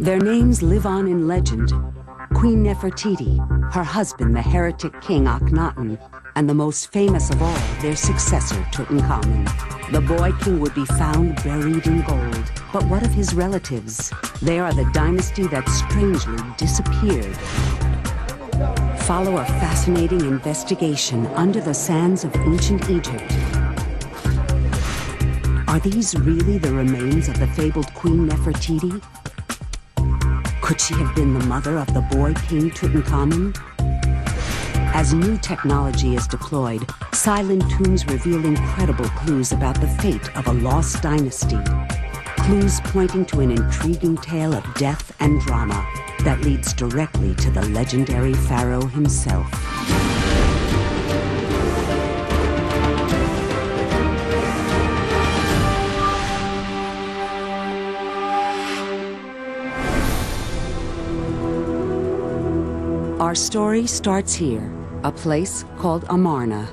Their names live on in legend. Queen Nefertiti, her husband, the heretic king Akhenaten, and the most famous of all, their successor, Tutankhamun. The boy king would be found buried in gold. But what of his relatives? They are the dynasty that strangely disappeared. Follow a fascinating investigation under the sands of ancient Egypt. Are these really the remains of the fabled Queen Nefertiti? Could she have been the mother of the boy king Tutankhamun? As new technology is deployed, silent tombs reveal incredible clues about the fate of a lost dynasty. Clues pointing to an intriguing tale of death and drama that leads directly to the legendary pharaoh himself. Our story starts here, a place called Amarna.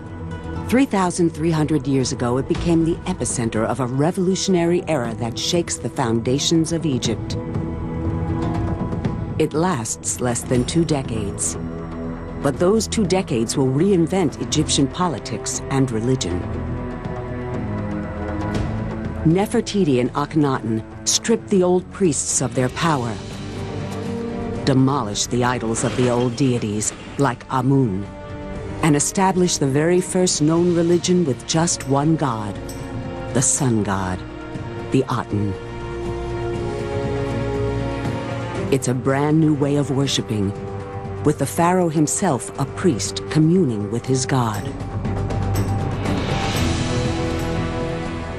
3,300 years ago, it became the epicenter of a revolutionary era that shakes the foundations of Egypt. It lasts less than 2 decades. But those 2 decades will reinvent Egyptian politics and religion. Nefertiti and Akhenaten stripped the old priests of their power, demolished the idols of the old deities, like Amun, and established the very first known religion with just one god, the sun god, the Aten. It's a brand new way of worshiping, with the pharaoh himself a priest communing with his god.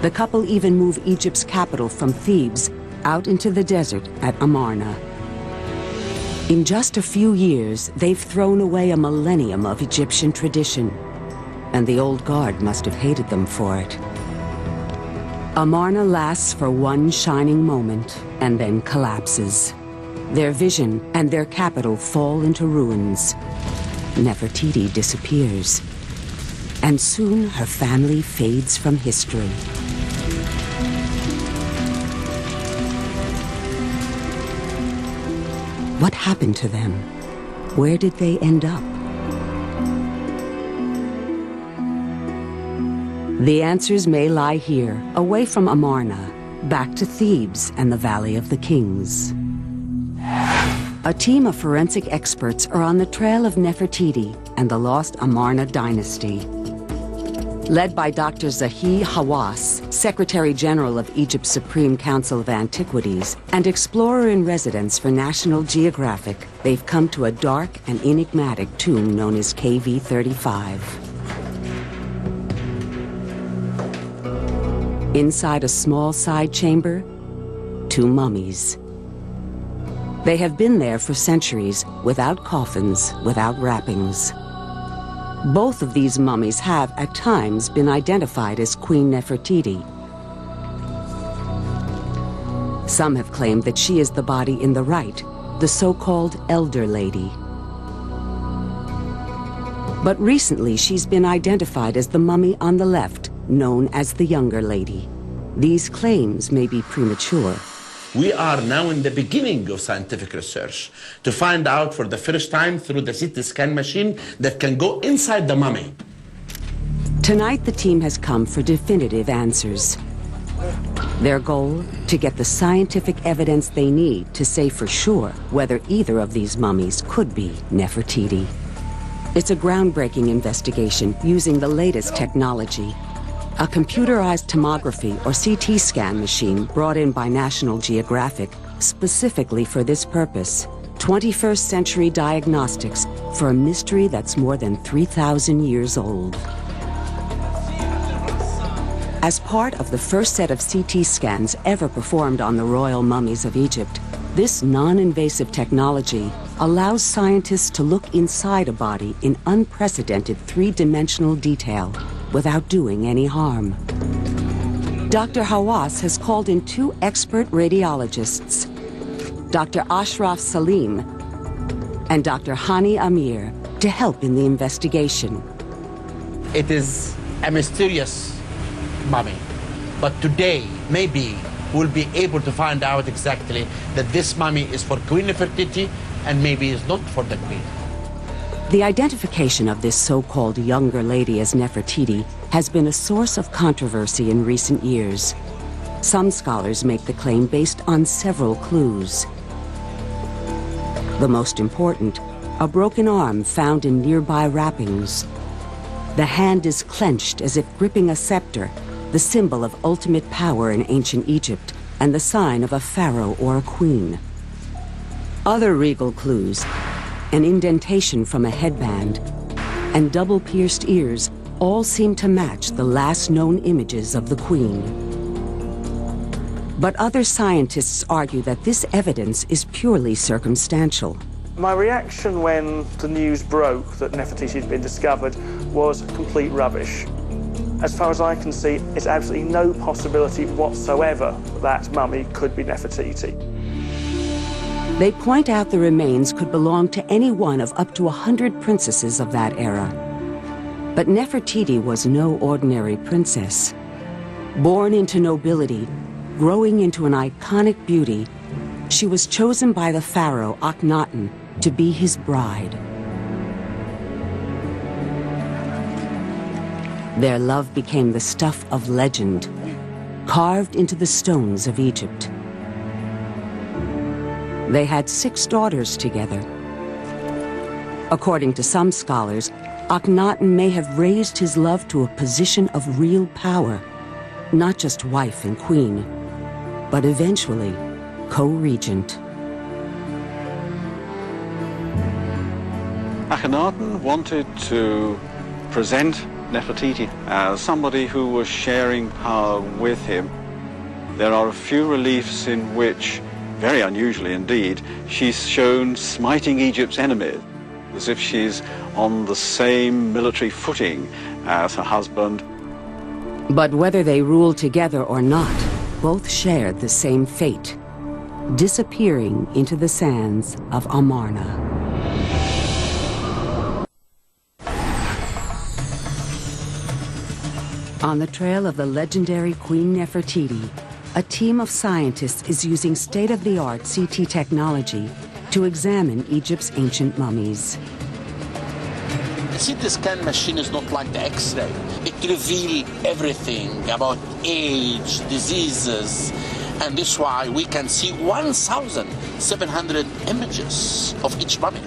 The couple even move Egypt's capital from Thebes out into the desert at Amarna. In just a few years, they've thrown away a millennium of Egyptian tradition, and the old guard must have hated them for it. Amarna lasts for one shining moment and then collapses. Their vision and their capital fall into ruins. Nefertiti disappears, and soon her family fades from history. What happened to them? Where did they end up? The answers may lie here, away from Amarna, back to Thebes and the Valley of the Kings. A team of forensic experts are on the trail of Nefertiti and the lost Amarna dynasty. Led by Dr. Zahi Hawass, Secretary General of Egypt's Supreme Council of Antiquities and explorer-in-residence for National Geographic, they've come to a dark and enigmatic tomb known as KV-35. Inside a small side chamber, 2 mummies. They have been there for centuries, without coffins, without wrappings. Both of these mummies have, at times, been identified as Queen Nefertiti. Some have claimed that she is the body in the right, the so-called Elder Lady. But recently, she's been identified as the mummy on the left, known as the Younger Lady. These claims may be premature. We are now in the beginning of scientific research to find out for the first time through the CT scan machine that can go inside the mummy. Tonight, the team has come for definitive answers. Their goal, to get the scientific evidence they need to say for sure whether either of these mummies could be Nefertiti. It's a groundbreaking investigation using the latest technology. A computerized tomography or CT scan machine brought in by National Geographic specifically for this purpose. 21st century diagnostics for a mystery that's more than 3,000 years old. As part of the first set of CT scans ever performed on the royal mummies of Egypt, this non-invasive technology allows scientists to look inside a body in unprecedented 3-dimensional detail without doing any harm. Dr. Hawass has called in 2 expert radiologists, Dr. Ashraf Salim and Dr. Hani Amir, to help in the investigation. It is a mysterious mummy, but today, maybe, we'll be able to find out exactly that this mummy is for Queen Nefertiti and maybe is not for the Queen. The identification of this so-called younger lady as Nefertiti has been a source of controversy in recent years. Some scholars make the claim based on several clues. The most important, a broken arm found in nearby wrappings. The hand is clenched as if gripping a scepter, the symbol of ultimate power in ancient Egypt and the sign of a pharaoh or a queen. Other regal clues, an indentation from a headband, and double-pierced ears all seem to match the last known images of the queen. But other scientists argue that this evidence is purely circumstantial. My reaction when the news broke that Nefertiti had been discovered was complete rubbish. As far as I can see, it's absolutely no possibility whatsoever that mummy could be Nefertiti. They point out the remains could belong to any one of up to 100 princesses of that era. But Nefertiti was no ordinary princess. Born into nobility, growing into an iconic beauty, she was chosen by the pharaoh Akhenaten to be his bride. Their love became the stuff of legend, carved into the stones of Egypt. They had 6 daughters together. According to some scholars, Akhenaten may have raised his love to a position of real power, not just wife and queen, but eventually co-regent. Akhenaten wanted to present Nefertiti as somebody who was sharing power with him. There are a few reliefs in which, very unusually indeed, she's shown smiting Egypt's enemies, as if she's on the same military footing as her husband. But whether they ruled together or not, both shared the same fate, disappearing into the sands of Amarna. On the trail of the legendary Queen Nefertiti, a team of scientists is using state-of-the-art CT technology to examine Egypt's ancient mummies. The CT scan machine is not like the X-ray. It reveals everything about age, diseases, and this is why we can see 1,700 images of each mummy.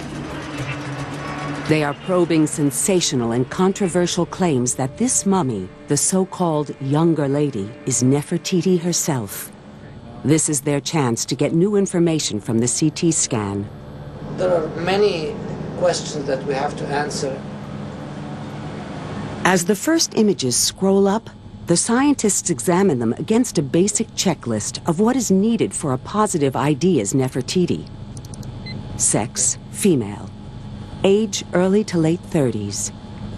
They are probing sensational and controversial claims that this mummy, the so-called younger lady, is Nefertiti herself. This is their chance to get new information from the CT scan. There are many questions that we have to answer. As the first images scroll up, the scientists examine them against a basic checklist of what is needed for a positive ID as Nefertiti. Sex, female. Age, early to late 30s.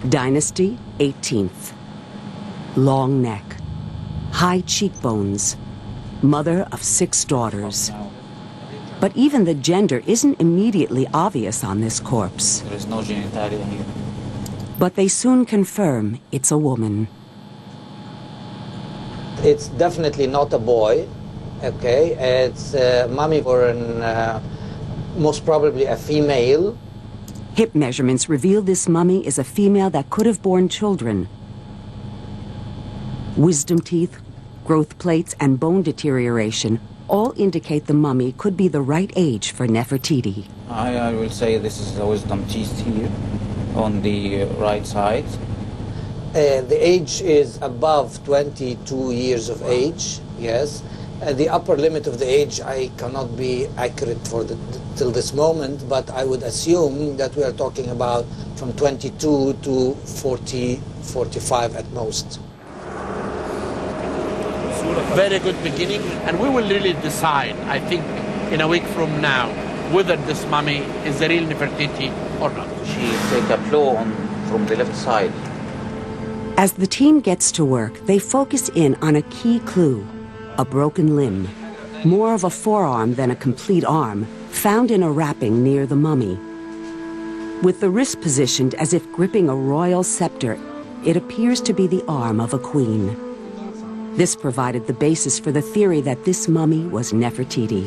Dynasty, 18th. Long neck. High cheekbones. Mother of 6 daughters. But even the gender isn't immediately obvious on this corpse. There is no genitalia here. But they soon confirm it's a woman. It's definitely not a boy, okay? It's a mummy or most probably a female. Hip measurements reveal this mummy is a female that could have borne children. Wisdom teeth, growth plates, and bone deterioration all indicate the mummy could be the right age for Nefertiti. I will say this is the wisdom teeth here on the right side. The age is above 22 years of age, yes. The upper limit of the age, I cannot be accurate for till this moment, but I would assume that we are talking about from 22 to 40, 45 at most. Very good beginning, and we will really decide, I think, in a week from now, whether this mummy is the real Nefertiti or not. She take a blow from the left side. As the team gets to work, they focus in on a key clue. A broken limb, more of a forearm than a complete arm, found in a wrapping near the mummy. With the wrist positioned as if gripping a royal scepter, it appears to be the arm of a queen. This provided the basis for the theory that this mummy was Nefertiti.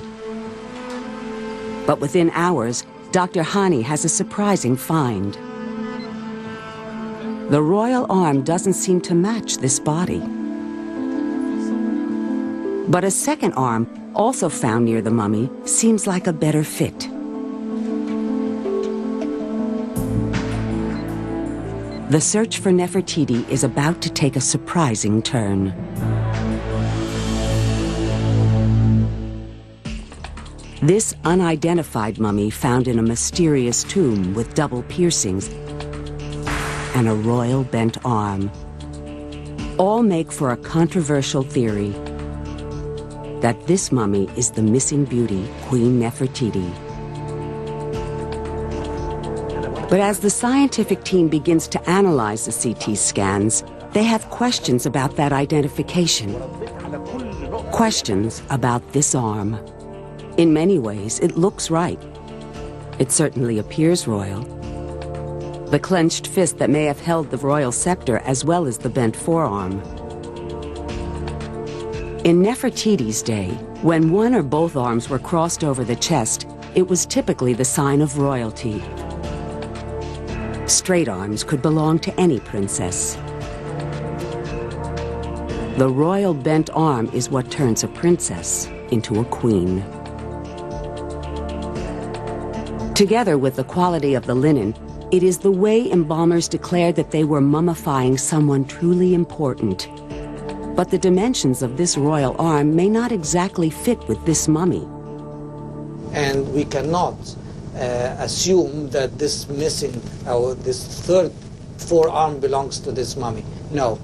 But within hours, Dr. Hani has a surprising find. The royal arm doesn't seem to match this body. But a second arm, also found near the mummy, seems like a better fit. The search for Nefertiti is about to take a surprising turn. This unidentified mummy found in a mysterious tomb with double piercings and a royal bent arm all make for a controversial theory that this mummy is the missing beauty, Queen Nefertiti. But as the scientific team begins to analyze the CT scans, they have questions about that identification. Questions about this arm. In many ways, it looks right. It certainly appears royal. The clenched fist that may have held the royal scepter as well as the bent forearm. In Nefertiti's day, when one or both arms were crossed over the chest, it was typically the sign of royalty. Straight arms could belong to any princess. The royal bent arm is what turns a princess into a queen. Together with the quality of the linen, it is the way embalmers declared that they were mummifying someone truly important. But the dimensions of this royal arm may not exactly fit with this mummy. And we cannot assume that this missing, this third forearm belongs to this mummy. No.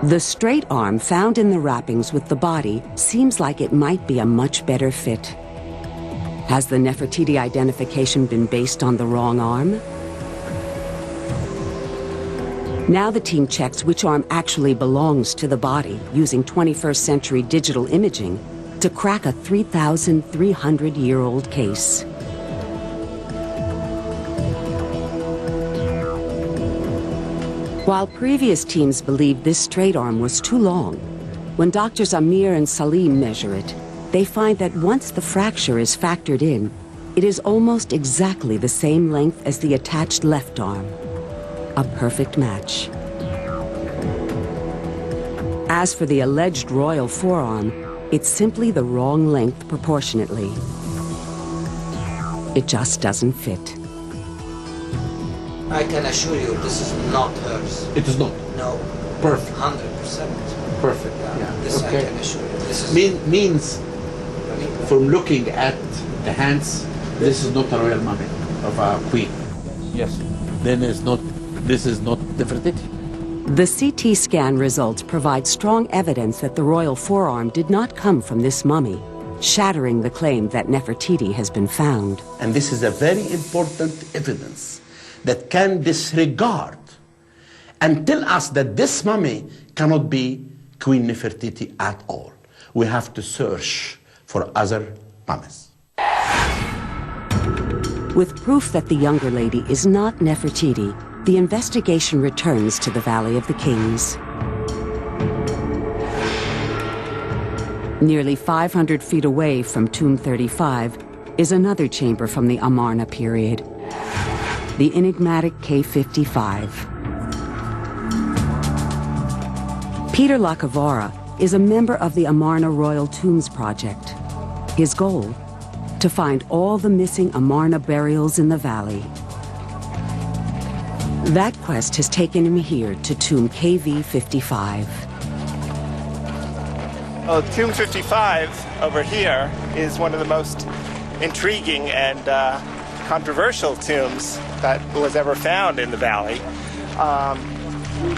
The straight arm found in the wrappings with the body seems like it might be a much better fit. Has the Nefertiti identification been based on the wrong arm? Now the team checks which arm actually belongs to the body using 21st century digital imaging to crack a 3,300-year-old case. While previous teams believed this straight arm was too long, when doctors Amir and Salim measure it, they find that once the fracture is factored in, it is almost exactly the same length as the attached left arm. A perfect match. As for the alleged royal forearm, it's simply the wrong length proportionately. It just doesn't fit. I can assure you this is not hers. It is not? No. Perfect. 100%. Perfect, yeah. This Okay. I can assure you. This is Means, from looking at the hands, this is not a royal mummy of a queen. Yes. Then this is not Nefertiti. The CT scan results provide strong evidence that the royal forearm did not come from this mummy, shattering the claim that Nefertiti has been found. And this is a very important evidence that can disregard and tell us that this mummy cannot be Queen Nefertiti at all. We have to search for other mummies. With proof that the younger lady is not Nefertiti, the investigation returns to the Valley of the Kings. Nearly 500 feet away from Tomb 35 is another chamber from the Amarna period, the enigmatic K55. Peter Lacavara is a member of the Amarna Royal Tombs Project. His goal? To find all the missing Amarna burials in the valley. That quest has taken him here to Tomb KV55. Well, Tomb 55 over here is one of the most intriguing and controversial tombs that was ever found in the valley.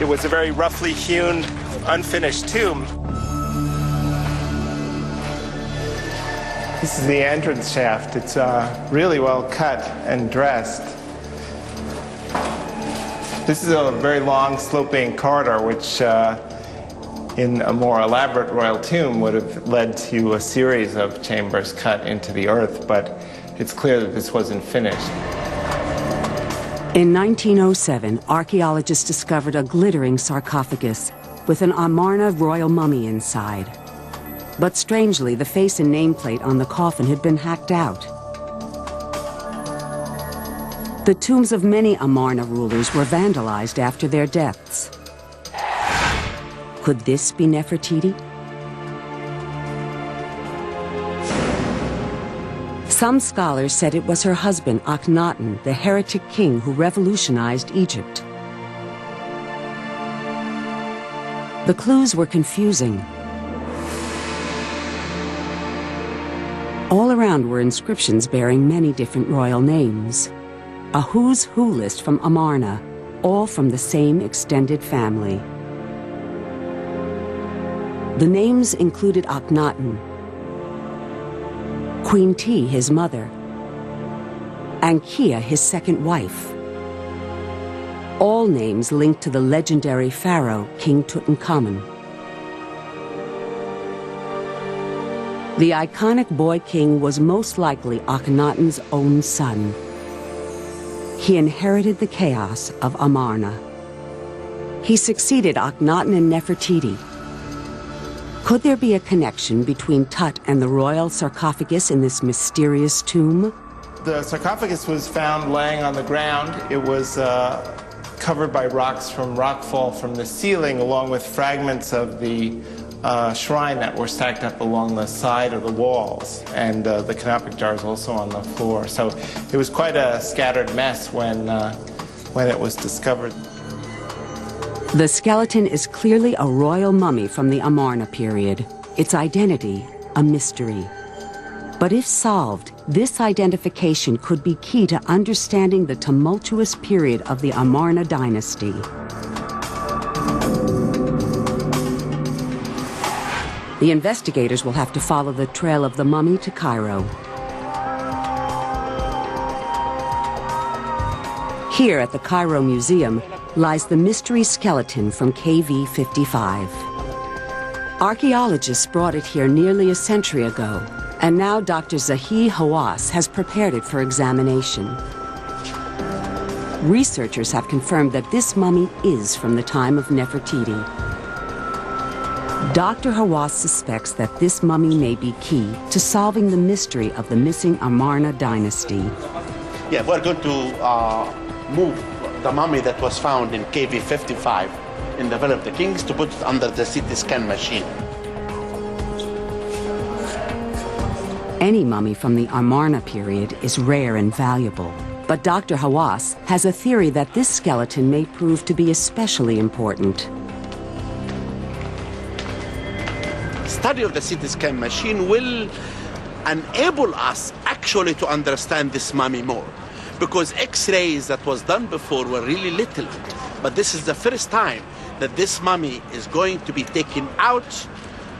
It was a very roughly hewn, unfinished tomb. This is the entrance shaft. It's really well cut and dressed. This is a very long sloping corridor which in a more elaborate royal tomb would have led to a series of chambers cut into the earth, but it's clear that this wasn't finished. In 1907, archaeologists discovered a glittering sarcophagus with an Amarna royal mummy inside. But strangely, the face and nameplate on the coffin had been hacked out. The tombs of many Amarna rulers were vandalized after their deaths. Could this be Nefertiti? Some scholars said it was her husband, Akhenaten, the heretic king who revolutionized Egypt. The clues were confusing. All around were inscriptions bearing many different royal names. A who's who list from Amarna, all from the same extended family. The names included Akhenaten, Queen T, his mother, and Kia, his second wife. All names linked to the legendary pharaoh, King Tutankhamun. The iconic boy king was most likely Akhenaten's own son. He inherited the chaos of Amarna. He succeeded Akhenaten and Nefertiti. Could there be a connection between Tut and the royal sarcophagus in this mysterious tomb? The sarcophagus was found laying on the ground. It was covered by rocks from rockfall from the ceiling, along with fragments of the shrine that were stacked up along the side of the walls, and the canopic jars also on the floor. So it was quite a scattered mess when it was discovered. The skeleton is clearly a royal mummy from the Amarna period. Its identity, a mystery. But if solved, this identification could be key to understanding the tumultuous period of the Amarna dynasty. The investigators will have to follow the trail of the mummy to Cairo. Here at the Cairo Museum lies the mystery skeleton from KV-55. Archaeologists brought it here nearly a century ago, and now Dr. Zahi Hawass has prepared it for examination. Researchers have confirmed that this mummy is from the time of Nefertiti. Dr. Hawass suspects that this mummy may be key to solving the mystery of the missing Amarna dynasty. Yeah, we're going to move the mummy that was found in KV-55 in the Valley of the Kings to put it under the CT scan machine. Any mummy from the Amarna period is rare and valuable, but Dr. Hawass has a theory that this skeleton may prove to be especially important. Study of the CT scan machine will enable us actually to understand this mummy more, because X-rays that was done before were really little, but this is the first time that this mummy is going to be taken out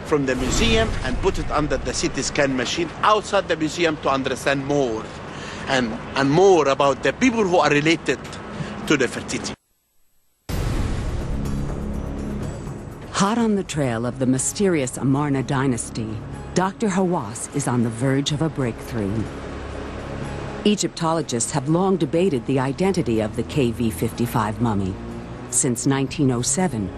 from the museum and put it under the CT scan machine outside the museum to understand more and more about the people who are related to Nefertiti. Hot on the trail of the mysterious Amarna dynasty, Dr. Hawass is on the verge of a breakthrough. Egyptologists have long debated the identity of the KV-55 mummy since 1907.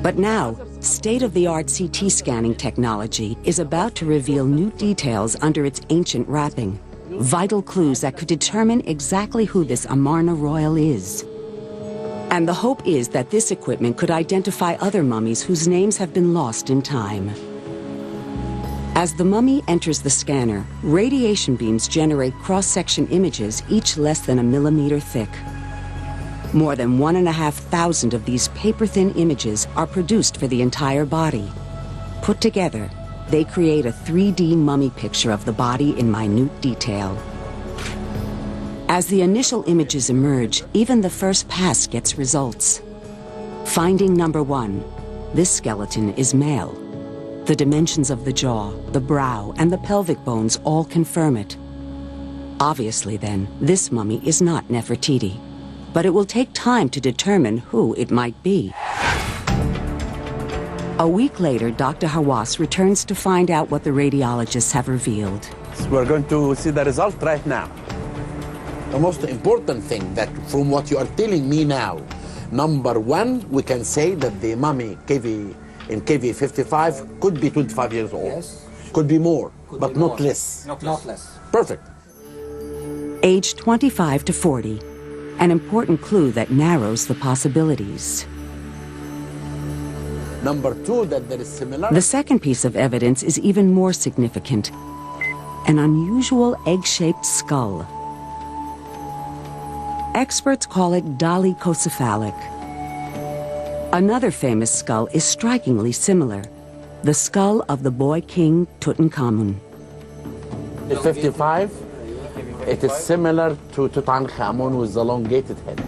But now, state-of-the-art CT scanning technology is about to reveal new details under its ancient wrapping, vital clues that could determine exactly who this Amarna royal is. And the hope is that this equipment could identify other mummies whose names have been lost in time. As the mummy enters the scanner, radiation beams generate cross-section images, each less than a millimeter thick. More than 1,500 of these paper-thin images are produced for the entire body. Put together, they create a 3D mummy picture of the body in minute detail. As the initial images emerge, even the first pass gets results. Finding number 1, this skeleton is male. The dimensions of the jaw, the brow, and the pelvic bones all confirm it. Obviously, then, this mummy is not Nefertiti. But it will take time to determine who it might be. A week later, Dr. Hawass returns to find out what the radiologists have revealed. We're going to see the result right now. The most important thing that from what you are telling me now, number one, we can say that the mummy in KV55 could be 25 years old. Yes. Could be more, but not less. Not less. Perfect. Age 25 to 40, an important clue that narrows the possibilities. Number two, that there is similarity. The second piece of evidence is even more significant. An unusual egg-shaped skull. Experts call it dolichocephalic. Another famous skull is strikingly similar. The skull of the boy king Tutankhamun. The 55, it is similar to Tutankhamun with the elongated head.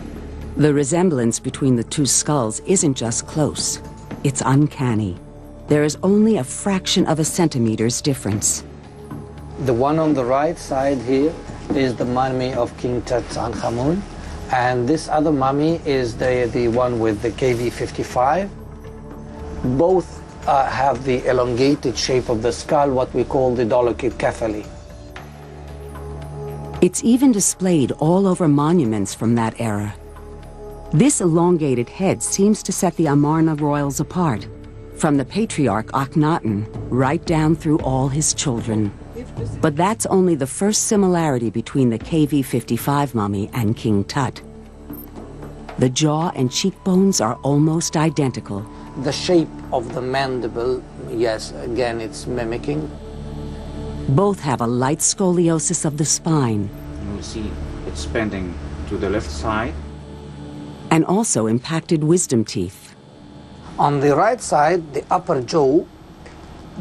The resemblance between the two skulls isn't just close, it's uncanny. There is only a fraction of a centimeter's difference. The one on the right side here is the mummy of King Tutankhamun, and this other mummy is the one with the KV55. Both have the elongated shape of the skull, what we call the dolichocephaly. It's even displayed all over monuments from that era. This elongated head seems to set the Amarna royals apart, from the patriarch Akhenaten right down through all his children. But that's only the first similarity between the KV55 mummy and King Tut. The jaw and cheekbones are almost identical. The shape of the mandible, yes, again, it's mimicking. Both have a light scoliosis of the spine. You will see it's bending to the left side. And also impacted wisdom teeth. On the right side, the upper jaw,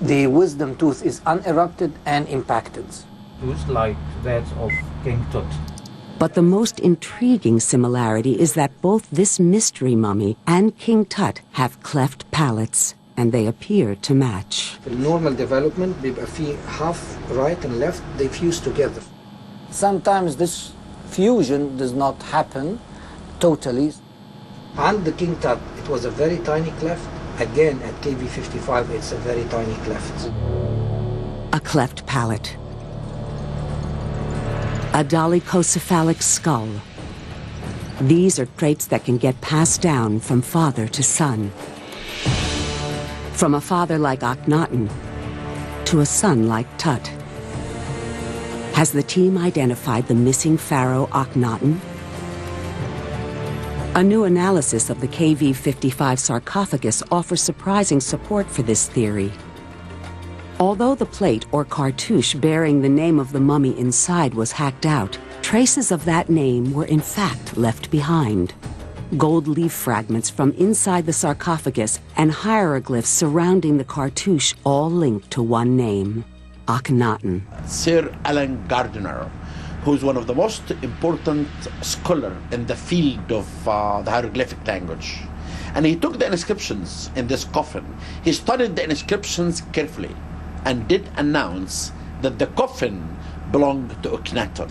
the wisdom tooth is unerupted and impacted. Tooth like that of King Tut. But the most intriguing similarity is that both this mystery mummy and King Tut have cleft palates, and they appear to match. In normal development, بيبقى في half right and left, they fuse together. Sometimes this fusion does not happen totally. And the King Tut, it was a very tiny cleft. Again, at KV55, it's a very tiny cleft. A cleft palate. A dolichocephalic skull. These are traits that can get passed down from father to son. From a father like Akhenaten to a son like Tut. Has the team identified the missing pharaoh Akhenaten? A new analysis of the KV55 sarcophagus offers surprising support for this theory. Although the plate or cartouche bearing the name of the mummy inside was hacked out, traces of that name were in fact left behind. Gold leaf fragments from inside the sarcophagus and hieroglyphs surrounding the cartouche all link to one name, Akhenaten. Sir Alan Gardiner, who is one of the most important scholars in the field of the hieroglyphic language. And he took the inscriptions in this coffin. He studied the inscriptions carefully and did announce that the coffin belonged to Akhenaten.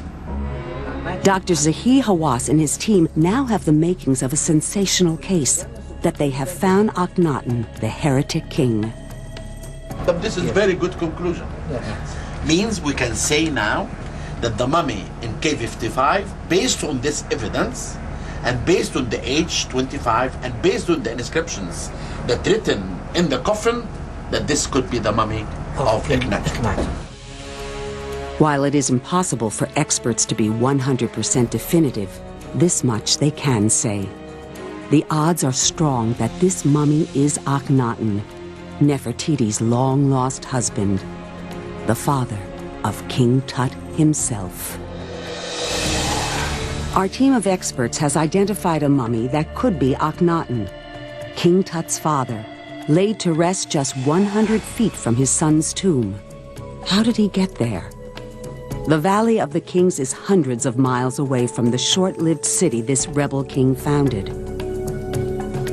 Dr. Zahi Hawass and his team now have the makings of a sensational case that they have found Akhenaten, the heretic king. But this is a very good conclusion. Yes. Means we can say now that the mummy in K55, based on this evidence, and based on the age 25, and based on the inscriptions that written in the coffin, that this could be the mummy of Akhenaten. While it is impossible for experts to be 100% definitive, this much they can say. The odds are strong that this mummy is Akhenaten, Nefertiti's long-lost husband, the father of King Tut himself. Our team of experts has identified a mummy that could be Akhenaten, King Tut's father, laid to rest just 100 feet from his son's tomb. How did he get there? The Valley of the Kings is hundreds of miles away from the short-lived city this rebel king founded.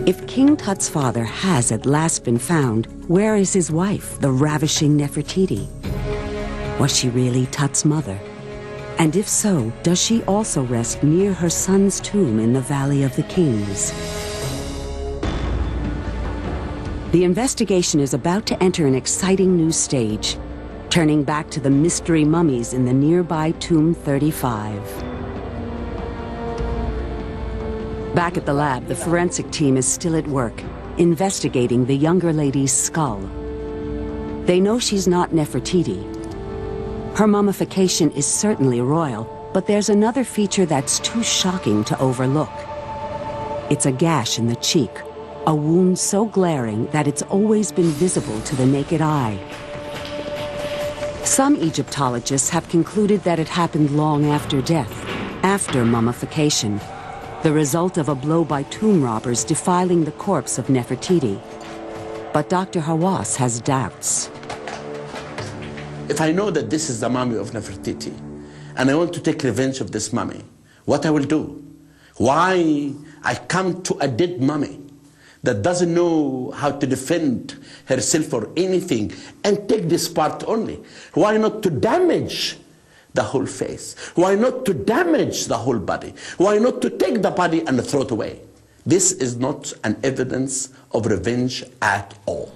If King Tut's father has at last been found, where is his wife, the ravishing Nefertiti? Was she really Tut's mother? And if so, does she also rest near her son's tomb in the Valley of the Kings? The investigation is about to enter an exciting new stage, turning back to the mystery mummies in the nearby Tomb 35. Back at the lab, the forensic team is still at work, investigating the younger lady's skull. They know she's not Nefertiti. Her mummification is certainly royal, but there's another feature that's too shocking to overlook. It's a gash in the cheek, a wound so glaring that it's always been visible to the naked eye. Some Egyptologists have concluded that it happened long after death, after mummification, the result of a blow by tomb robbers defiling the corpse of Nefertiti. But Dr. Hawass has doubts. If I know that this is the mummy of Nefertiti, and I want to take revenge of this mummy, what I will do? Why I come to a dead mummy that doesn't know how to defend herself or anything and take this part only? Why not to damage the whole face? Why not to damage the whole body? Why not to take the body and throw it away? This is not an evidence of revenge at all.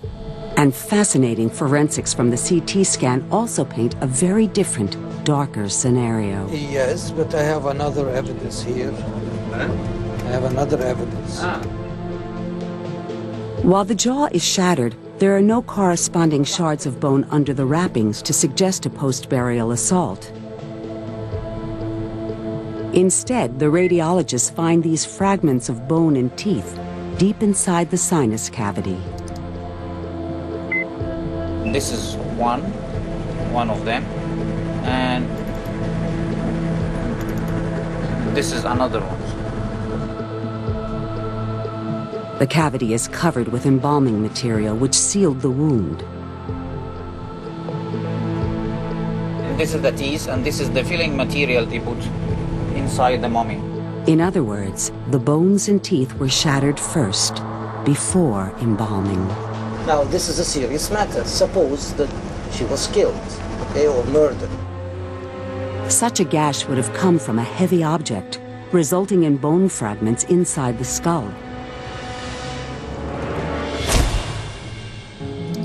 And fascinating forensics from the CT scan also paint a very different, darker scenario. Yes, but I have another evidence here. I have another evidence. While the jaw is shattered, there are no corresponding shards of bone under the wrappings to suggest a post-burial assault. Instead, the radiologists find these fragments of bone and teeth deep inside the sinus cavity. This is one of them, and this is another one. The cavity is covered with embalming material which sealed the wound. And this is the teeth, and this is the filling material they put inside the mummy. In other words, the bones and teeth were shattered first, before embalming. Now, this is a serious matter. Suppose that she was killed, okay, or murdered. Such a gash would have come from a heavy object, resulting in bone fragments inside the skull.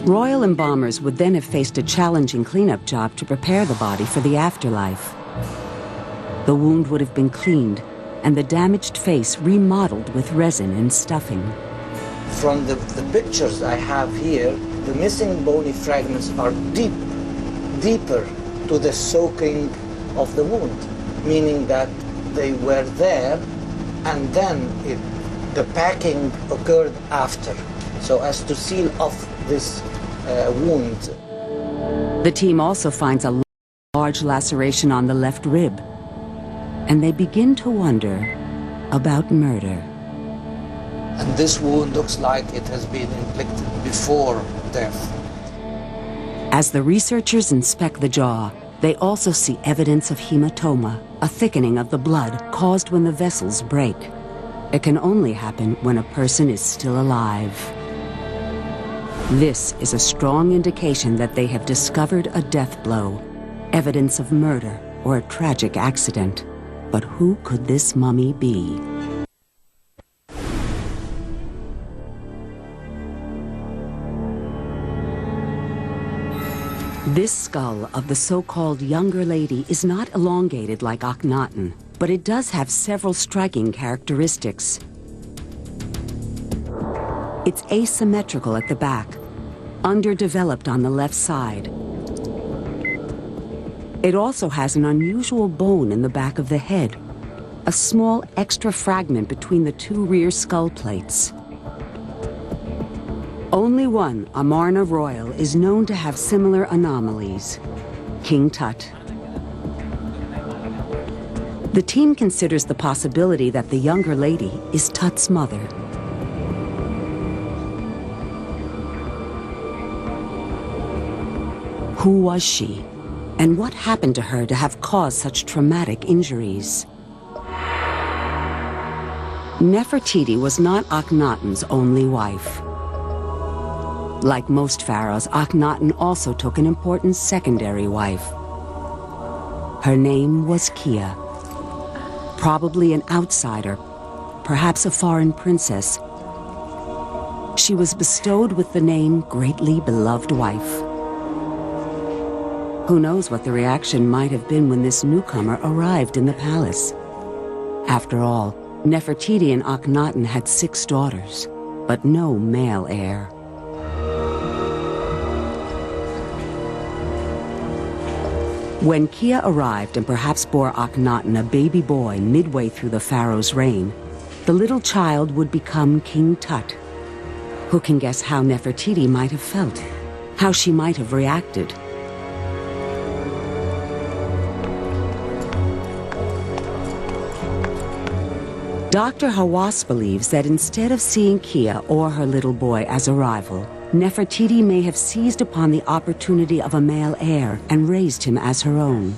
Royal embalmers would then have faced a challenging cleanup job to prepare the body for the afterlife. The wound would have been cleaned, and the damaged face remodeled with resin and stuffing. From the pictures I have here, the missing bony fragments are deeper to the soaking of the wound, meaning that they were there and then the packing occurred after, so as to seal off this wound. The team also finds a large laceration on the left rib, and they begin to wonder about murder. And this wound looks like it has been inflicted before death. As the researchers inspect the jaw, they also see evidence of hematoma, a thickening of the blood caused when the vessels break. It can only happen when a person is still alive. This is a strong indication that they have discovered a death blow, evidence of murder or a tragic accident. But who could this mummy be? This skull of the so-called younger lady is not elongated like Akhenaten, but it does have several striking characteristics. It's asymmetrical at the back, underdeveloped on the left side. It also has an unusual bone in the back of the head, a small extra fragment between the two rear skull plates. Only one, Amarna Royal, is known to have similar anomalies, King Tut. The team considers the possibility that the younger lady is Tut's mother. Who was she? And what happened to her to have caused such traumatic injuries? Nefertiti was not Akhenaten's only wife. Like most pharaohs, Akhenaten also took an important secondary wife. Her name was Kia. Probably an outsider, perhaps a foreign princess. She was bestowed with the name Greatly Beloved Wife. Who knows what the reaction might have been when this newcomer arrived in the palace? After all, Nefertiti and Akhenaten had 6 daughters, but no male heir. When Kia arrived and perhaps bore Akhenaten a baby boy midway through the pharaoh's reign, the little child would become King Tut. Who can guess how Nefertiti might have felt? How she might have reacted? Dr. Hawass believes that instead of seeing Kia or her little boy as a rival, Nefertiti may have seized upon the opportunity of a male heir and raised him as her own.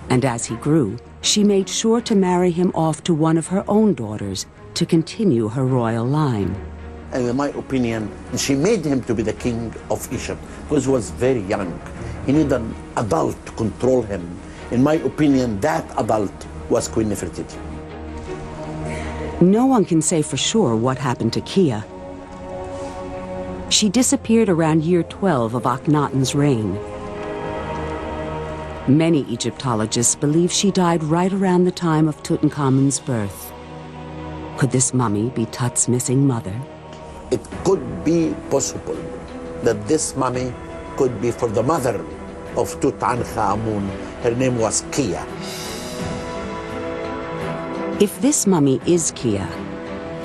And as he grew, she made sure to marry him off to one of her own daughters to continue her royal line. And in my opinion, she made him to be the king of Egypt because he was very young. He needed an adult to control him. In my opinion, that adult was Queen Nefertiti. No one can say for sure what happened to Kia. She disappeared around year 12 of Akhenaten's reign. Many Egyptologists believe she died right around the time of Tutankhamun's birth. Could this mummy be Tut's missing mother? It could be possible that this mummy could be for the mother of Tutankhamun. Her name was Kia. If this mummy is Kia,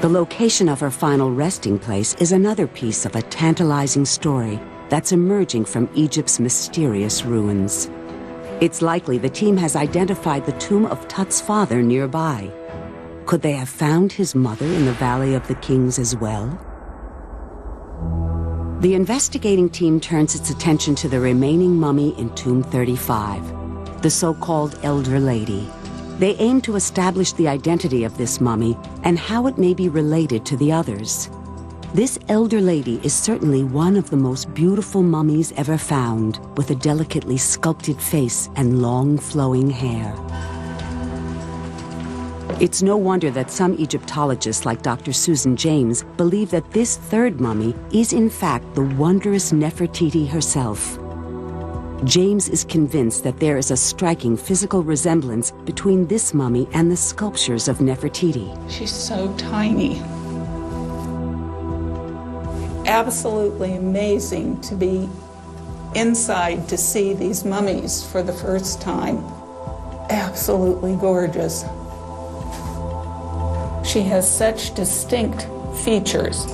the location of her final resting place is another piece of a tantalizing story that's emerging from Egypt's mysterious ruins. It's likely the team has identified the tomb of Tut's father nearby. Could they have found his mother in the Valley of the Kings as well? The investigating team turns its attention to the remaining mummy in Tomb 35, the so-called Elder Lady. They aim to establish the identity of this mummy and how it may be related to the others. This elder lady is certainly one of the most beautiful mummies ever found, with a delicately sculpted face and long flowing hair. It's no wonder that some Egyptologists like Dr. Susan James believe that this third mummy is in fact the wondrous Nefertiti herself. James is convinced that there is a striking physical resemblance between this mummy and the sculptures of Nefertiti. She's so tiny. Absolutely amazing to be inside to see these mummies for the first time. Absolutely gorgeous. She has such distinct features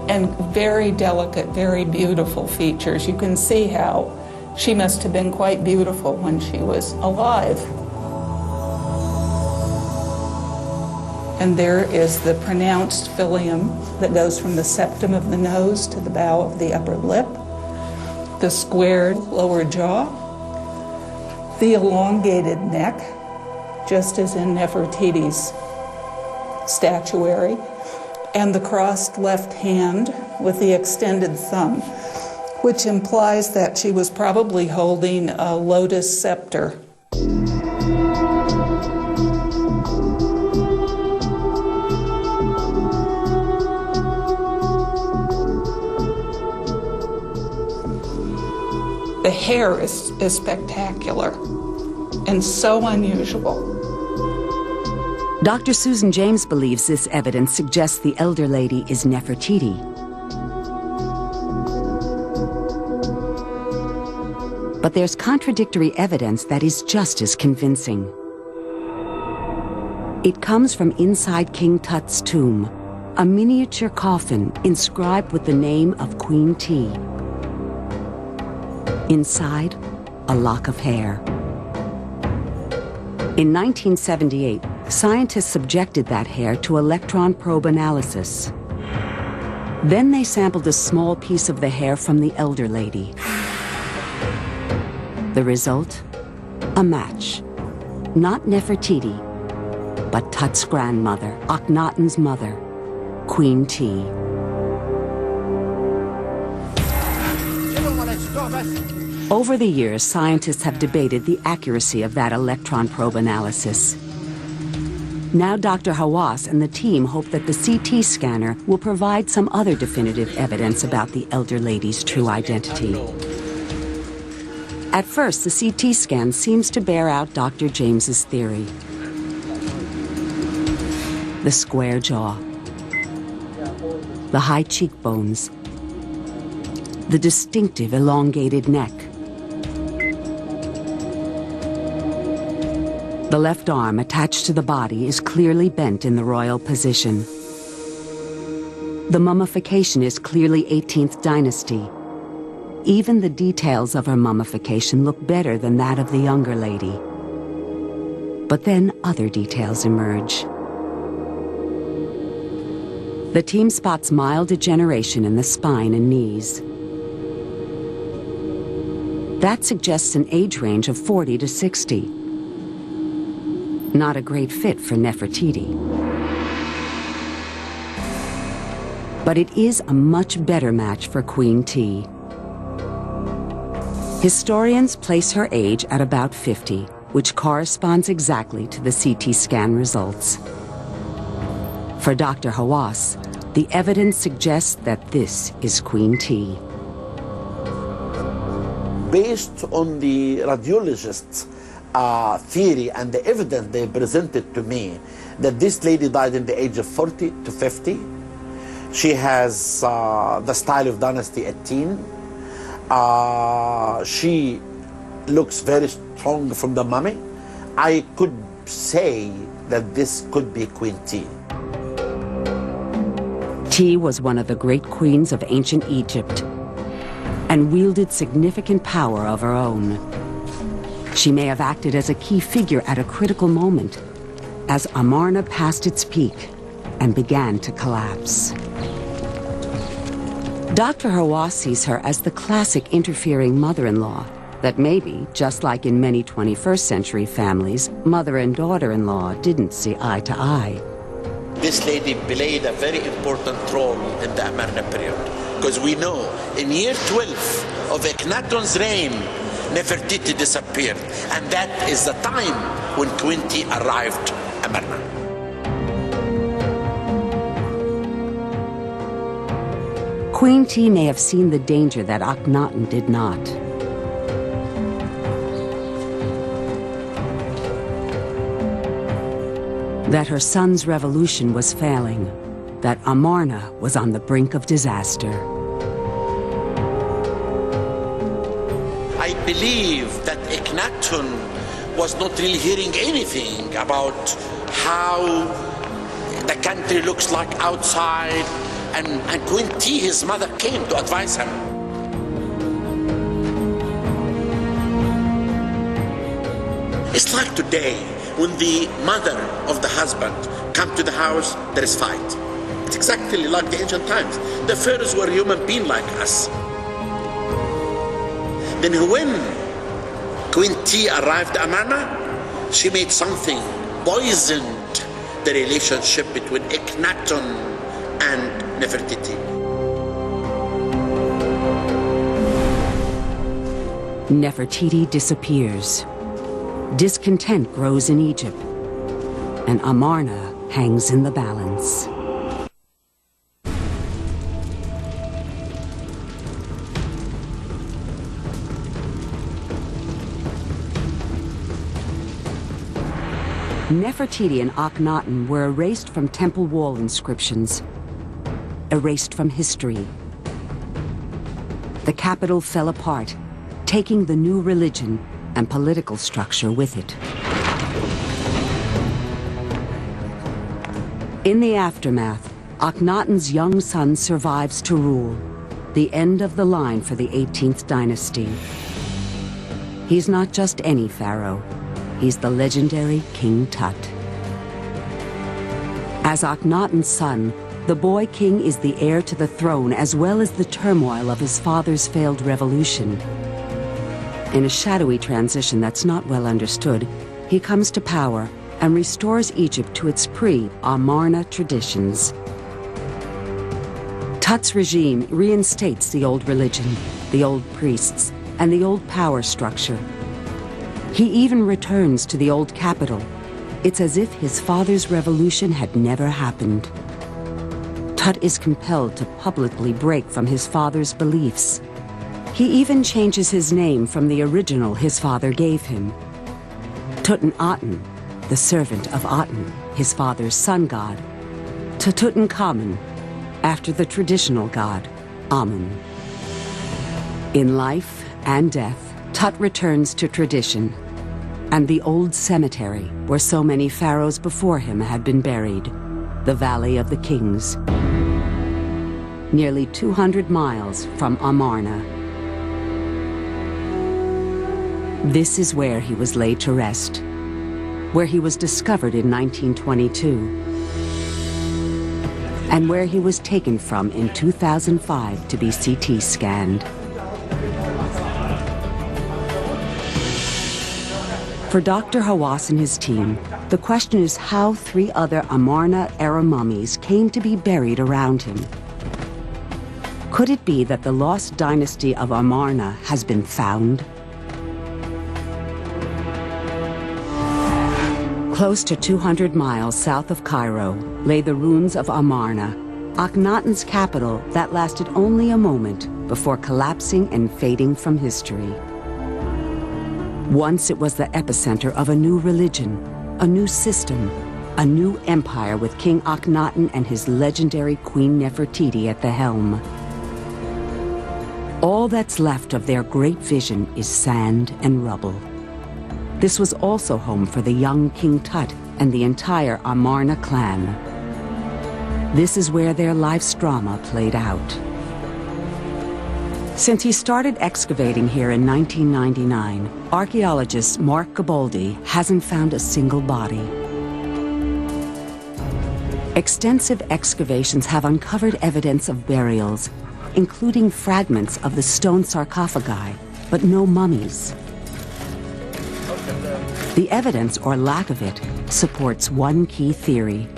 and very delicate, very beautiful features. You can see how she must have been quite beautiful when she was alive. And there is the pronounced filium that goes from the septum of the nose to the bow of the upper lip, the squared lower jaw, the elongated neck, just as in Nefertiti's statuary, and the crossed left hand with the extended thumb, which implies that she was probably holding a lotus scepter. The hair is spectacular and so unusual. Dr. Susan James believes this evidence suggests the elder lady is Nefertiti. But there's contradictory evidence that is just as convincing. It comes from inside King Tut's tomb, a miniature coffin inscribed with the name of Queen T. Inside, a lock of hair. In 1978, scientists subjected that hair to electron probe analysis. Then they sampled a small piece of the hair from the elder lady. The result? A match. Not Nefertiti, but Tut's grandmother, Akhenaten's mother, Queen T. Over the years, scientists have debated the accuracy of that electron probe analysis. Now Dr. Hawass and the team hope that the CT scanner will provide some other definitive evidence about the elder lady's true identity. At first, the CT scan seems to bear out Dr. James's theory. The square jaw, the high cheekbones, the distinctive elongated neck. The left arm attached to the body is clearly bent in the royal position. The mummification is clearly 18th dynasty. Even the details of her mummification look better than that of the younger lady. But then other details emerge. The team spots mild degeneration in the spine and knees. That suggests an age range of 40 to 60. Not a great fit for Nefertiti. But it is a much better match for Queen T. Historians place her age at about 50, which corresponds exactly to the CT scan results. For Dr. Hawass, the evidence suggests that this is Queen T. Based on the radiologist's theory and the evidence they presented to me that this lady died in the age of 40 to 50. She has the style of Dynasty 18. She looks very strong from the mummy. I could say that this could be Queen T. T was one of the great queens of ancient Egypt and wielded significant power of her own. She may have acted as a key figure at a critical moment as Amarna passed its peak and began to collapse. Dr. Hawass sees her as the classic interfering mother-in-law that maybe, just like in many 21st century families, mother and daughter-in-law didn't see eye to eye. This lady played a very important role in the Amarna period, because we know in year 12 of Akhenaton's reign, Nefertiti disappeared, and that is the time when Queen T arrived Amarna. Queen T may have seen the danger that Akhenaton did not. That her son's revolution was failing, that Amarna was on the brink of disaster. I believe that Akhenaton was not really hearing anything about how the country looks like outside, and Queen T, his mother, came to advise him. It's like today, when the mother of the husband come to the house, there is fight. It's exactly like the ancient times. The pharaohs were human beings like us. Then when Queen T arrived at Amarna, she made something, poisoned the relationship between Akhenaton and Nefertiti. Nefertiti disappears. Discontent grows in Egypt, and Amarna hangs in the balance. Nefertiti and Akhenaton were erased from temple wall inscriptions, erased from history. The capital fell apart, taking the new religion and political structure with it. In the aftermath, Akhenaton's young son survives to rule, the end of the line for the 18th dynasty. He's not just any pharaoh. He's the legendary King Tut. As Akhenaton's son, the boy king is the heir to the throne as well as the turmoil of his father's failed revolution. In a shadowy transition that's not well understood, he comes to power and restores Egypt to its pre-Amarna traditions. Tut's regime reinstates the old religion, the old priests, and the old power structure. He even returns to the old capital. It's as if his father's revolution had never happened. Tut is compelled to publicly break from his father's beliefs. He even changes his name from the original his father gave him. Tutankhaten, the servant of Aten, his father's sun god, to Tutankhamun, after the traditional god, Amun. In life and death, Tut returns to tradition and the old cemetery where so many pharaohs before him had been buried, the Valley of the Kings, nearly 200 miles from Amarna. This is where he was laid to rest, where he was discovered in 1922, and where he was taken from in 2005 to be CT scanned. For Dr. Hawass and his team, the question is how 3 other Amarna-era mummies came to be buried around him. Could it be that the lost dynasty of Amarna has been found? Close to 200 miles south of Cairo lay the ruins of Amarna, Akhenaten's capital that lasted only a moment before collapsing and fading from history. Once it was the epicenter of a new religion, a new system, a new empire with King Akhenaten and his legendary Queen Nefertiti at the helm. All that's left of their great vision is sand and rubble. This was also home for the young King Tut and the entire Amarna clan. This is where their life's drama played out. Since he started excavating here in 1999, archaeologist Mark Gaboldi hasn't found a single body. Extensive excavations have uncovered evidence of burials, including fragments of the stone sarcophagi, but no mummies. The evidence, or lack of it, supports one key theory.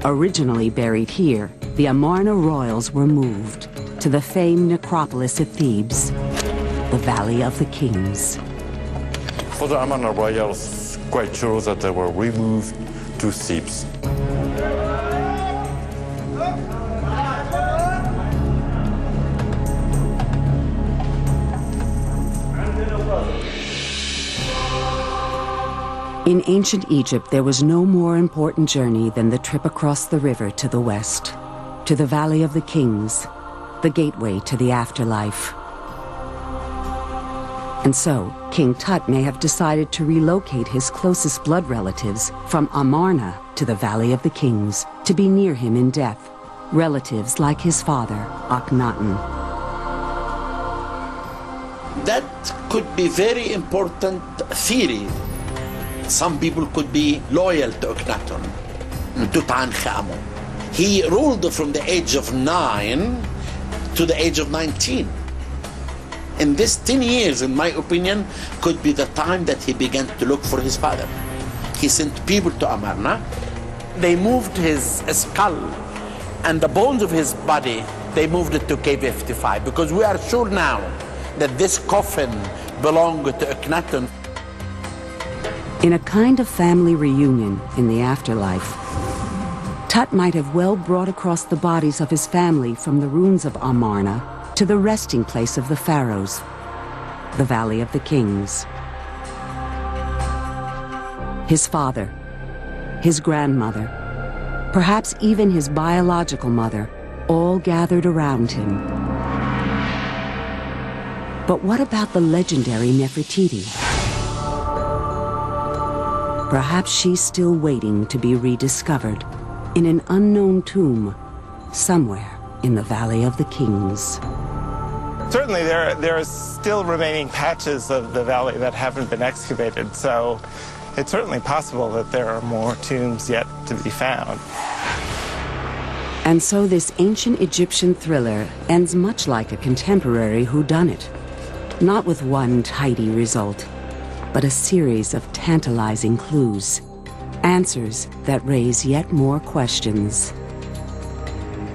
Originally buried here, the Amarna royals were moved to the famed necropolis at Thebes, the Valley of the Kings. For the Amarna royals, quite sure that they were removed to Thebes. In ancient Egypt, there was no more important journey than the trip across the river to the west, to the Valley of the Kings, the gateway to the afterlife. And so, King Tut may have decided to relocate his closest blood relatives from Amarna to the Valley of the Kings to be near him in death, relatives like his father, Akhenaten. That could be very important theory. Some people could be loyal to Akhenaten, Tutankhamun. He ruled from the age of 9 to the age of 19. In this 10 years, in my opinion, could be the time that he began to look for his father. He sent people to Amarna. They moved his skull and the bones of his body, they moved it to K55 because we are sure now that this coffin belonged to Akhenaten. In a kind of family reunion in the afterlife, Tut might have well brought across the bodies of his family from the ruins of Amarna to the resting place of the pharaohs, the Valley of the Kings. His father, his grandmother, perhaps even his biological mother, all gathered around him. But what about the legendary Nefertiti? Perhaps she's still waiting to be rediscovered in an unknown tomb somewhere in the Valley of the Kings. Certainly there are still remaining patches of the valley that haven't been excavated, so it's certainly possible that there are more tombs yet to be found. And so this ancient Egyptian thriller ends much like a contemporary whodunit, not with one tidy result, but a series of tantalizing clues, answers that raise yet more questions.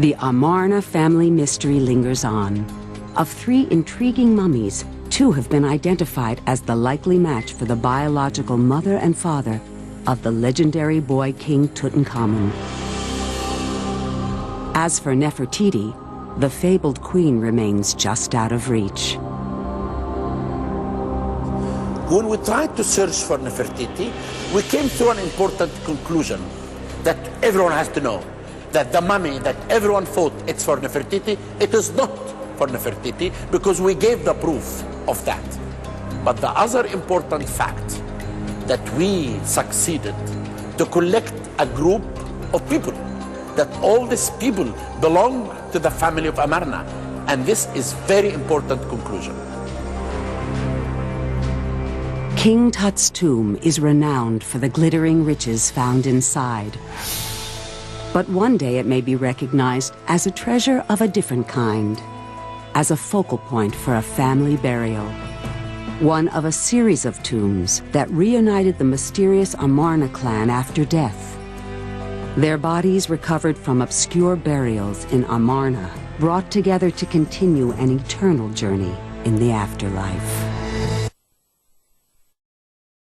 The Amarna family mystery lingers on. Of 3 intriguing mummies, 2 have been identified as the likely match for the biological mother and father of the legendary boy king Tutankhamun. As for Nefertiti, the fabled queen remains just out of reach. When we tried to search for Nefertiti, we came to an important conclusion that everyone has to know. that the mummy that everyone thought it's for Nefertiti, it is not for Nefertiti, because we gave the proof of that. But the other important fact, that we succeeded to collect a group of people, that all these people belong to the family of Amarna. And this is very important conclusion. King Tut's tomb is renowned for the glittering riches found inside. But one day it may be recognized as a treasure of a different kind, as a focal point for a family burial. One of a series of tombs that reunited the mysterious Amarna clan after death. Their bodies recovered from obscure burials in Amarna, brought together to continue an eternal journey in the afterlife.